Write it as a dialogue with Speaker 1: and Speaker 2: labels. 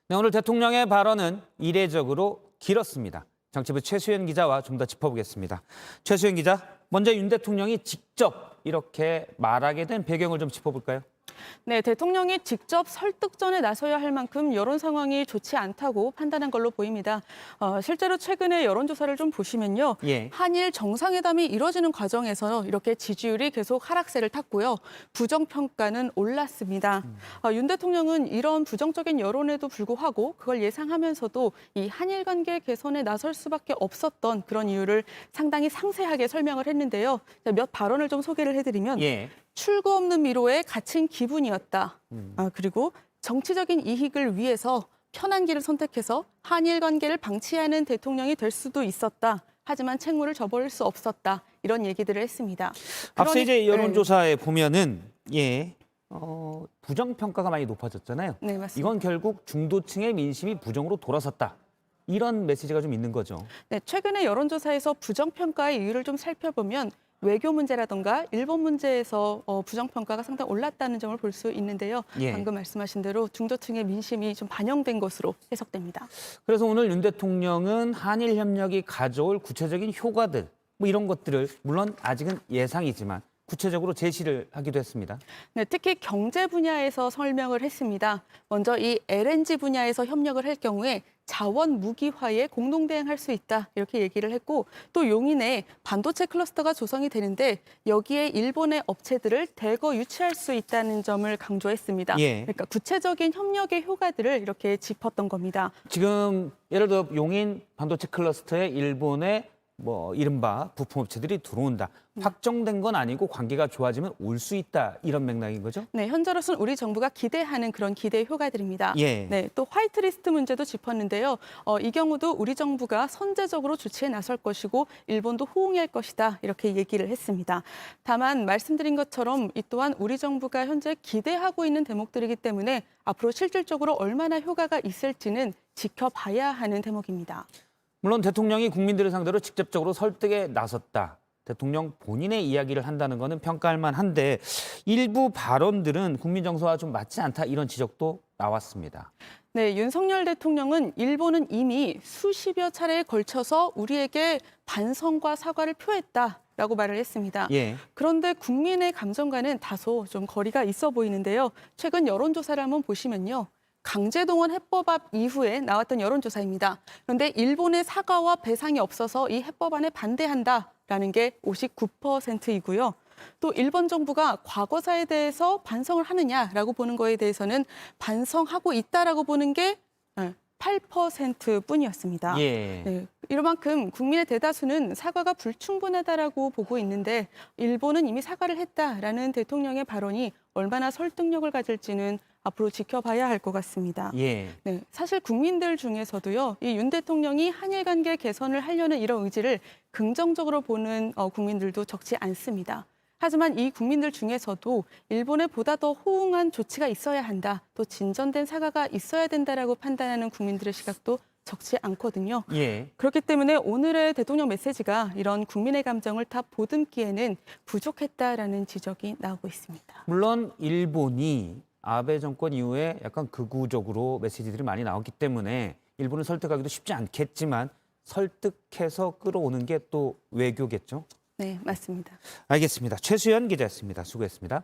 Speaker 1: 네, 오늘 대통령의 발언은 이례적으로 길었습니다. 정치부 최수연 기자와 좀 더 짚어보겠습니다. 최수연 기자, 먼저 윤 대통령이 직접 이렇게 말하게 된 배경을 좀 짚어볼까요?
Speaker 2: 네, 대통령이 직접 설득전에 나서야 할 만큼 여론 상황이 좋지 않다고 판단한 걸로 보입니다. 실제로 최근에 여론조사를 좀 보시면요.
Speaker 1: 예.
Speaker 2: 한일 정상회담이 이뤄지는 과정에서 이렇게 지지율이 계속 하락세를 탔고요. 부정평가는 올랐습니다. 윤 대통령은 이런 부정적인 여론에도 불구하고 그걸 예상하면서도 이 한일 관계 개선에 나설 수밖에 없었던 그런 이유를 상당히 상세하게 설명을 했는데요. 몇 발언을 좀 소개를 해드리면
Speaker 1: 예.
Speaker 2: 출구 없는 미로에 갇힌 기분이었다. 그리고 정치적인 이익을 위해서 편한 길을 선택해서 한일 관계를 방치하는 대통령이 될 수도 있었다. 하지만 책무를 져버릴 수 없었다. 이런 얘기들을 했습니다.
Speaker 1: 앞서 이제
Speaker 2: 네.
Speaker 1: 여론조사에 보면은 부정평가가 많이 높아졌잖아요.
Speaker 2: 네, 맞습니다.
Speaker 1: 이건 결국 중도층의 민심이 부정으로 돌아섰다. 이런 메시지가 좀 있는 거죠.
Speaker 2: 네, 최근에 여론조사에서 부정평가의 이유를 좀 살펴보면 외교 문제라던가 일본 문제에서 부정평가가 상당히 올랐다는 점을 볼 수 있는데요.
Speaker 1: 예.
Speaker 2: 방금 말씀하신 대로 중도층의 민심이 좀 반영된 것으로 해석됩니다.
Speaker 1: 그래서 오늘 윤 대통령은 한일 협력이 가져올 구체적인 효과들, 뭐 이런 것들을 물론 아직은 예상이지만 구체적으로 제시를 하기도 했습니다.
Speaker 2: 네, 특히 경제 분야에서 설명을 했습니다. 먼저 이 LNG 분야에서 협력을 할 경우에 자원 무기화에 공동 대응할 수 있다 이렇게 얘기를 했고 또 용인에 반도체 클러스터가 조성이 되는데 여기에 일본의 업체들을 대거 유치할 수 있다는 점을 강조했습니다.
Speaker 1: 예.
Speaker 2: 그러니까 구체적인 협력의 효과들을 이렇게 짚었던 겁니다.
Speaker 1: 지금 예를 들어 용인 반도체 클러스터에 일본의 이른바 부품업체들이 들어온다. 확정된 건 아니고 관계가 좋아지면 올 수 있다. 이런 맥락인 거죠?
Speaker 2: 네, 현재로서는 우리 정부가 기대하는 그런 기대 효과들입니다.
Speaker 1: 예.
Speaker 2: 네, 또 화이트리스트 문제도 짚었는데요. 이 경우도 우리 정부가 선제적으로 조치에 나설 것이고 일본도 호응할 것이다. 이렇게 얘기를 했습니다. 다만 말씀드린 것처럼 이 또한 우리 정부가 현재 기대하고 있는 대목들이기 때문에 앞으로 실질적으로 얼마나 효과가 있을지는 지켜봐야 하는 대목입니다.
Speaker 1: 물론 대통령이 국민들을 상대로 직접적으로 설득에 나섰다. 대통령 본인의 이야기를 한다는 것은 평가할 만한데 일부 발언들은 국민 정서와 좀 맞지 않다 이런 지적도 나왔습니다.
Speaker 2: 네, 윤석열 대통령은 일본은 이미 수십여 차례에 걸쳐서 우리에게 반성과 사과를 표했다라고 말을 했습니다.
Speaker 1: 예.
Speaker 2: 그런데 국민의 감정과는 다소 좀 거리가 있어 보이는데요. 최근 여론조사를 한번 보시면요. 강제동원 해법안 이후에 나왔던 여론조사입니다. 그런데 일본의 사과와 배상이 없어서 이 해법안에 반대한다라는 게 59%이고요. 또 일본 정부가 과거사에 대해서 반성을 하느냐라고 보는 거에 대해서는 반성하고 있다라고 보는 게 8%뿐이었습니다.
Speaker 1: 예.
Speaker 2: 네, 이만큼 국민의 대다수는 사과가 불충분하다라고 보고 있는데 일본은 이미 사과를 했다라는 대통령의 발언이 얼마나 설득력을 가질지는 앞으로 지켜봐야 할 것 같습니다.
Speaker 1: 예.
Speaker 2: 네, 사실 국민들 중에서도요, 이 윤 대통령이 한일 관계 개선을 하려는 이런 의지를 긍정적으로 보는 국민들도 적지 않습니다. 하지만 이 국민들 중에서도 일본에 보다 더 호응한 조치가 있어야 한다, 또 진전된 사과가 있어야 된다라고 판단하는 국민들의 시각도 적지 않거든요.
Speaker 1: 예.
Speaker 2: 그렇기 때문에 오늘의 대통령 메시지가 이런 국민의 감정을 다 보듬기에는 부족했다라는 지적이 나오고 있습니다.
Speaker 1: 물론 일본이 아베 정권 이후에 약간 극우적으로 메시지들이 많이 나왔기 때문에 일본을 설득하기도 쉽지 않겠지만 설득해서 끌어오는 게 또 외교겠죠?
Speaker 2: 네, 맞습니다.
Speaker 1: 알겠습니다. 최수연 기자였습니다. 수고했습니다.